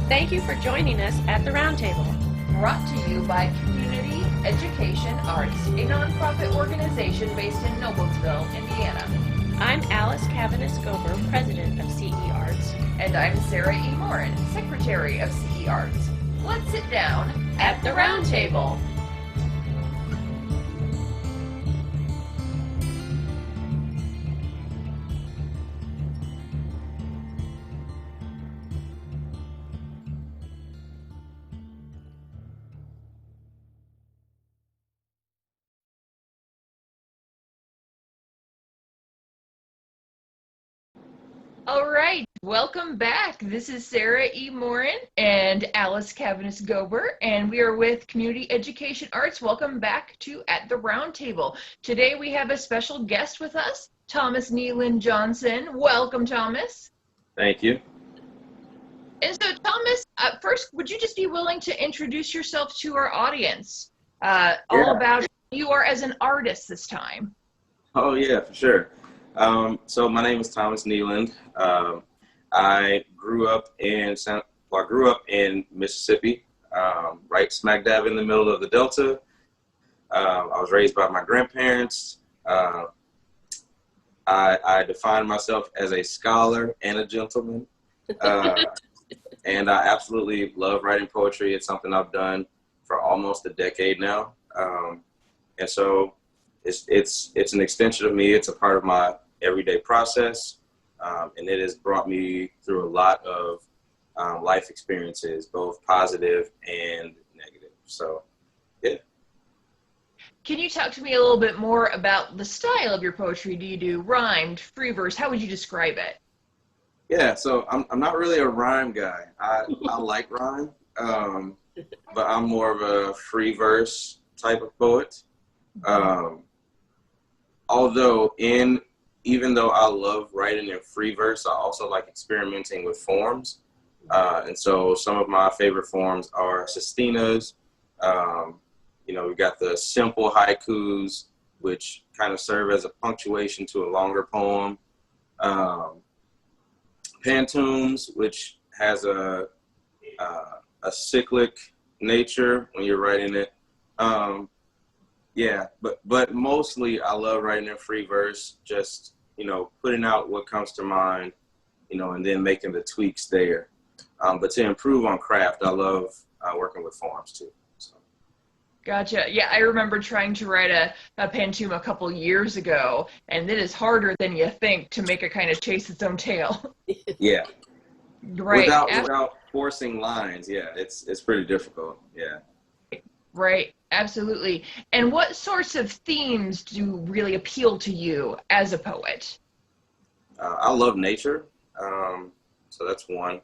Thank you for joining us at the Roundtable. Brought to you by Community Education Arts, a nonprofit organization based in Noblesville, Indiana. I'm Alice Cavanis-Gober, president of CEArts. And I'm Sarah E. Morin, secretary of CEArts. Let's sit down at the Roundtable. All right, welcome back. This is Sarah E. Morin and Alice Cavanis-Gober, and we are with Community Education Arts. Welcome back to At the Roundtable. Today we have a special guest with us, Thomas Kneeland Johnson. Welcome, Thomas. Thank you. And so, Thomas, first, would you just be willing to introduce yourself to our audience? All about who you are as an artist this time. Oh, yeah, for sure. So my name is Thomas Kneeland. I grew up in Mississippi, right smack dab in the middle of the Delta. I was raised by my grandparents. I define myself as a scholar and a gentleman. And I absolutely love writing poetry. It's something I've done for almost a decade now. And so it's an extension of me. It's a part of my everyday process. And it has brought me through a lot of life experiences, both positive and negative. So, yeah. Can you talk to me a little bit more about the style of your poetry? Do you do rhymed, free verse? How would you describe it? Yeah, so I'm not really a rhyme guy. I like rhyme, but I'm more of a free verse type of poet. Even though I love writing in free verse, I also like experimenting with forms. And so some of my favorite forms are sestinas. We've got the simple haikus, which kind of serve as a punctuation to a longer poem. Pantoums, which has a cyclic nature when you're writing it. But mostly I love writing in free verse, just, putting out what comes to mind, and then making the tweaks there. But to improve on craft, I love working with forms too. So. Gotcha. Yeah, I remember trying to write a pantoum a couple years ago, and it is harder than you think to make it kind of chase its own tail. Yeah. Right. Without forcing lines, yeah, it's pretty difficult. Yeah. Right. Absolutely. And what sorts of themes do really appeal to you as a poet? I love nature. So that's one.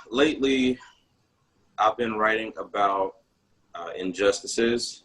Lately, I've been writing about injustices.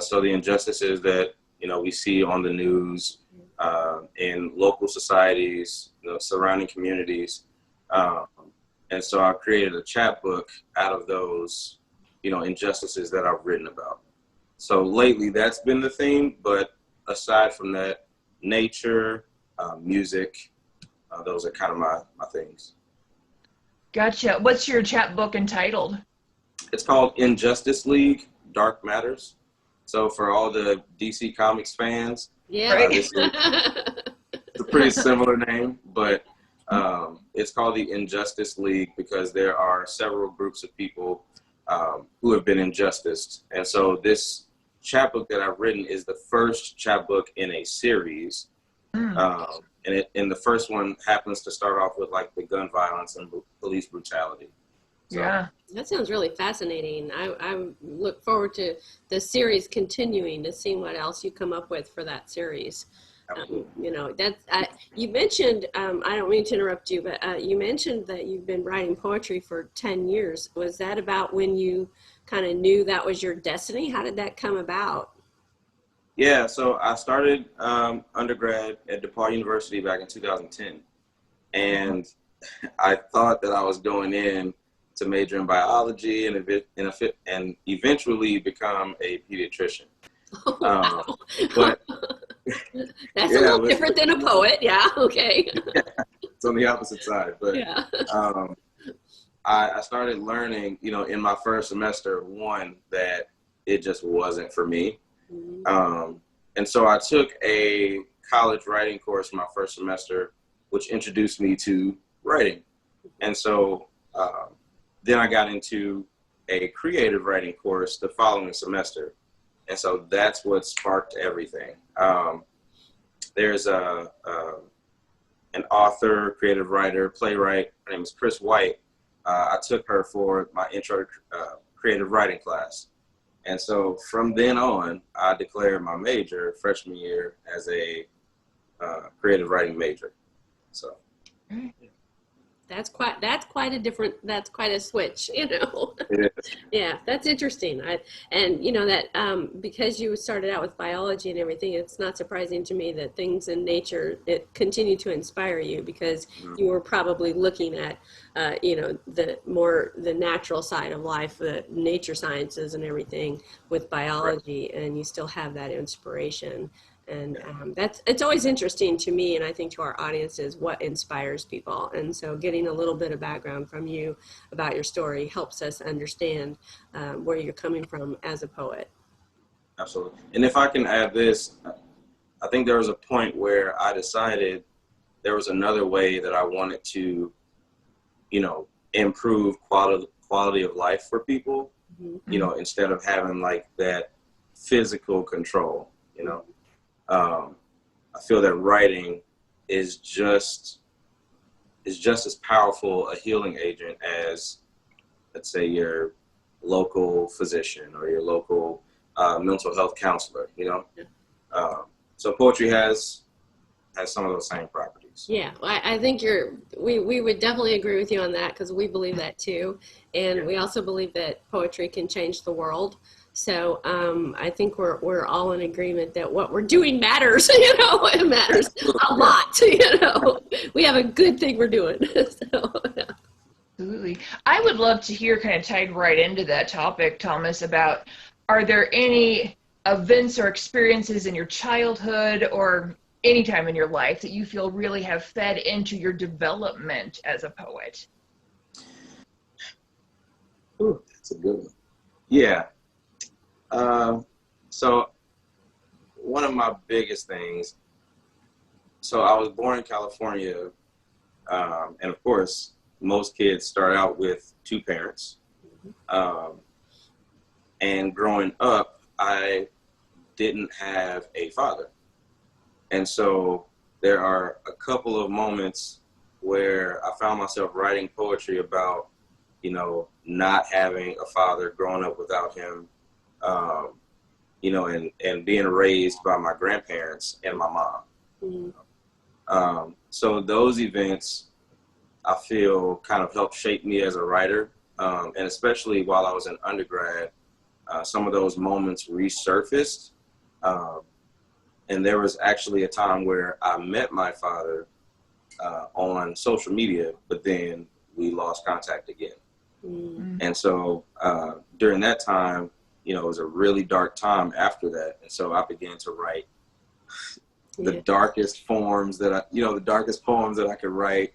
So the injustices that, we see on the news in local societies, surrounding communities. And so I created a chapbook out of those injustices that I've written about. So lately that's been the theme, but aside from that, nature, music, those are kind of my things. Gotcha. What's your chapbook entitled? It's called Injustice League, Dark Matters. So for all the DC Comics fans, it's a pretty similar name, but it's called the Injustice League because there are several groups of people who have been injusticed. And so this chapbook that I've written is the first chapbook in a series. And the first one happens to start off with like the gun violence and police brutality. So. Yeah. That sounds really fascinating. I look forward to the series continuing to see what else you come up with for that series. You mentioned, I don't mean to interrupt you, but you mentioned that you've been writing poetry for 10 years. Was that about when you kind of knew that was your destiny? How did that come about? Yeah, so I started undergrad at DePauw University back in 2010. And I thought that I was going in to major in biology and eventually become a pediatrician. Oh, wow. But that's a little different than a poet. Yeah. Okay. It's on the opposite side, but I started learning, in my first semester, one, that it just wasn't for me. And so I took a college writing course my first semester, which introduced me to writing. And so then I got into a creative writing course the following semester. And so that's what sparked everything. There's an author, creative writer, playwright. Her name is Chris White. I took her for my intro to creative writing class. And so from then on, I declared my major freshman year as a creative writing major. So. That's quite a switch, It is. Yeah, that's interesting. Because you started out with biology and everything, it's not surprising to me that things in nature continue to inspire you, because you were probably looking at, the natural side of life, the nature sciences and everything with biology, right. And you still have that inspiration. And it's always interesting to me, and I think to our audiences, what inspires people. And so getting a little bit of background from you about your story helps us understand where you're coming from as a poet. Absolutely. And if I can add this, I think there was a point where I decided there was another way that I wanted to, improve quality of life for people, instead of having like that physical control, I feel that writing is just as powerful a healing agent as, let's say, your local physician or your local mental health counselor. So poetry has some of those same properties. Yeah, well, I think we would definitely agree with you on that, because we believe that too, and we also believe that poetry can change the world. So I think we're all in agreement that what we're doing matters. It matters a lot. We have a good thing we're doing. So, yeah. Absolutely. I would love to hear, kind of tied right into that topic, Thomas, about, are there any events or experiences in your childhood or any time in your life that you feel really have fed into your development as a poet? Ooh, that's a good one. Yeah. So one of my biggest things, so I was born in California, and of course, most kids start out with two parents. And growing up, I didn't have a father. And so there are a couple of moments where I found myself writing poetry about, not having a father, growing up without him, and being raised by my grandparents and my mom. So those events, I feel, kind of helped shape me as a writer. And especially while I was in undergrad, some of those moments resurfaced. And there was actually a time where I met my father on social media, but then we lost contact again. And so during that time, it was a really dark time after that. And so I began to write the darkest forms that the darkest poems that I could write,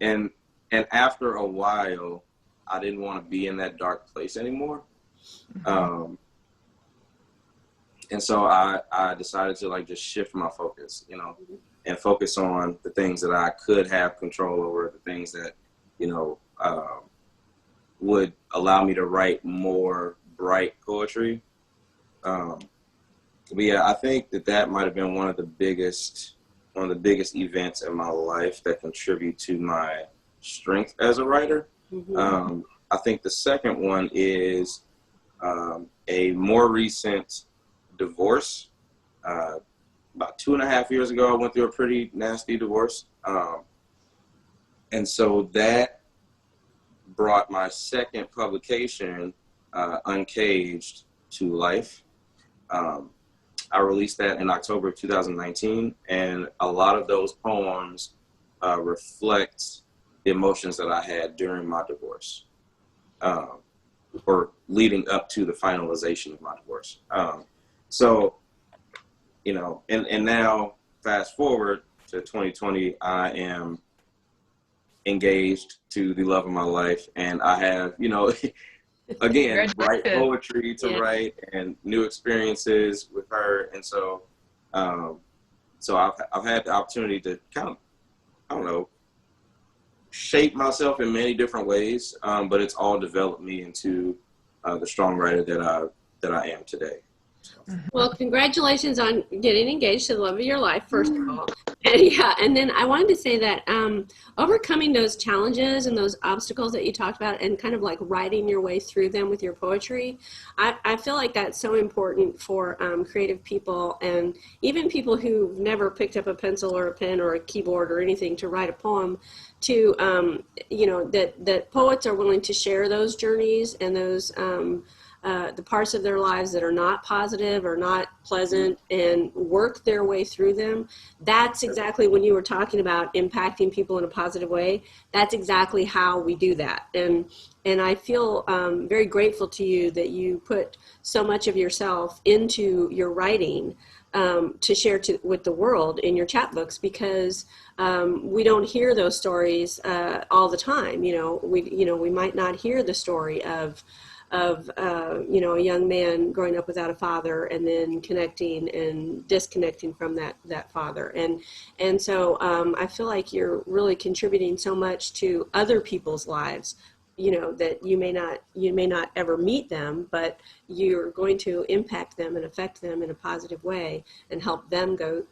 and after a while, I didn't want to be in that dark place anymore. And so I decided to just shift my focus, and focus on the things that I could have control over, the things that, would allow me to write more bright poetry. But yeah, I think that might have been one of the biggest events in my life that contribute to my strength as a writer. I think the second one is a more recent divorce. About 2.5 years ago, I went through a pretty nasty divorce. And so that brought my second publication, Uncaged, to life. I released that in October of 2019, and a lot of those poems reflect the emotions that I had during my divorce, or leading up to the finalization of my divorce. And now fast forward to 2020, I am engaged to the love of my life, and I have, again, write poetry to write and new experiences with her. And so, so I've had the opportunity to kind of, I don't know, shape myself in many different ways, but it's all developed me into the strong writer that I am today. Well, congratulations on getting engaged to the love of your life, first of all. And then I wanted to say that overcoming those challenges and those obstacles that you talked about and kind of like writing your way through them with your poetry, I feel like that's so important for creative people and even people who've never picked up a pencil or a pen or a keyboard or anything to write a poem, to, that poets are willing to share those journeys and those the parts of their lives that are not positive or not pleasant and work their way through them. That's exactly when you were talking about impacting people in a positive way. That's exactly how we do that. And I feel very grateful to you that you put so much of yourself into your writing to share with the world in your chapbooks, because we don't hear those stories all the time. We might not hear the story of a young man growing up without a father and then connecting and disconnecting from that father. And so I feel like you're really contributing so much to other people's lives, that you may not ever meet them, but you're going to impact them and affect them in a positive way and help them go,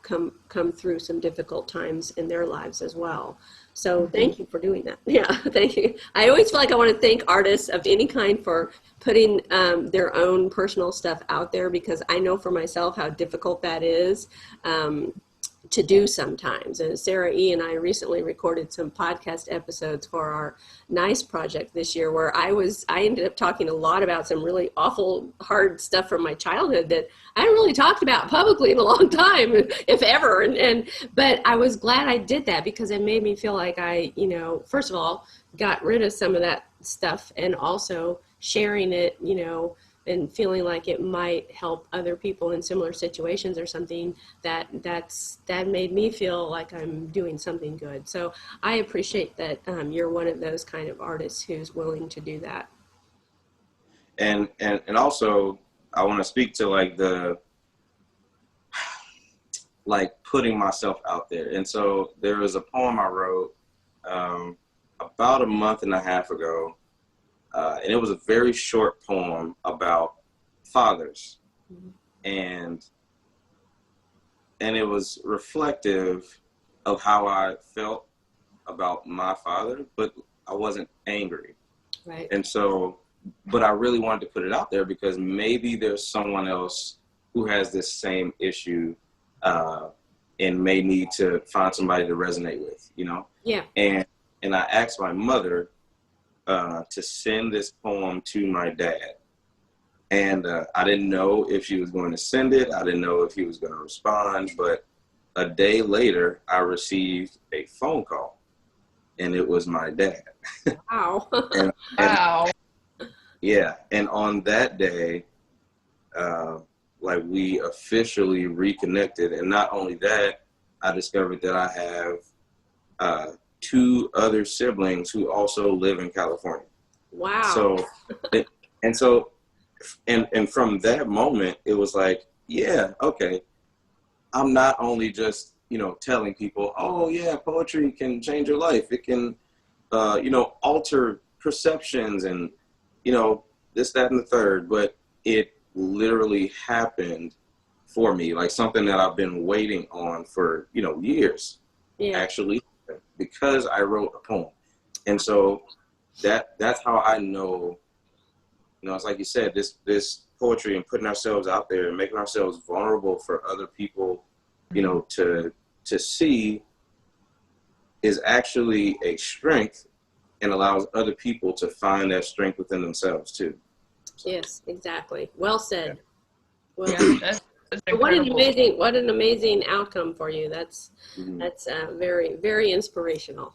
come through some difficult times in their lives as well. So thank you for doing that. Yeah, thank you. I always feel like I want to thank artists of any kind for putting their own personal stuff out there, because I know for myself how difficult that is to do sometimes. And Sarah E. and I recently recorded some podcast episodes for our NICE project this year, where I ended up talking a lot about some really awful, hard stuff from my childhood that I haven't really talked about publicly in a long time, if ever. But I was glad I did that, because it made me feel like I, first of all, got rid of some of that stuff, and also sharing it, and feeling like it might help other people in similar situations or something, that made me feel like I'm doing something good. So I appreciate that you're one of those kind of artists who's willing to do that. And also I want to speak to putting myself out there. And so there was a poem I wrote about a month and a half ago. And it was a very short poem about fathers. Mm-hmm. And it was reflective of how I felt about my father, but I wasn't angry. Right. And so, but I really wanted to put it out there because maybe there's someone else who has this same issue and may need to find somebody to resonate with, Yeah. And I asked my mother to send this poem to my dad. And I didn't know if she was going to send it. I didn't know if he was going to respond. But a day later, I received a phone call, and it was my dad. Wow. Wow. Yeah. And on that day, we officially reconnected. And not only that, I discovered that I have 2 other siblings who also live in California. Wow. And from that moment, it was like, yeah, okay. I'm not only just, telling people, oh yeah, poetry can change your life. It can, alter perceptions and, this, that, and the third, but it literally happened for me, like something that I've been waiting on for, years, actually, because I wrote a poem. And so that's how I know, it's like you said, this poetry and putting ourselves out there and making ourselves vulnerable for other people, to see is actually a strength and allows other people to find that strength within themselves too. So. Yes, exactly. Well said. Yeah. Well, That's what an amazing outcome for you. That's very, very inspirational.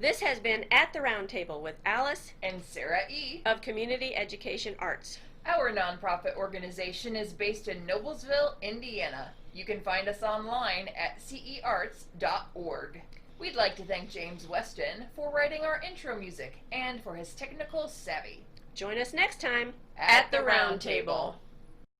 This has been At the Round Table with Alice and Sarah E. of Community Education Arts. Our nonprofit organization is based in Noblesville, Indiana. You can find us online at CEArts.org. We'd like to thank James Weston for writing our intro music and for his technical savvy. Join us next time at the Round Table.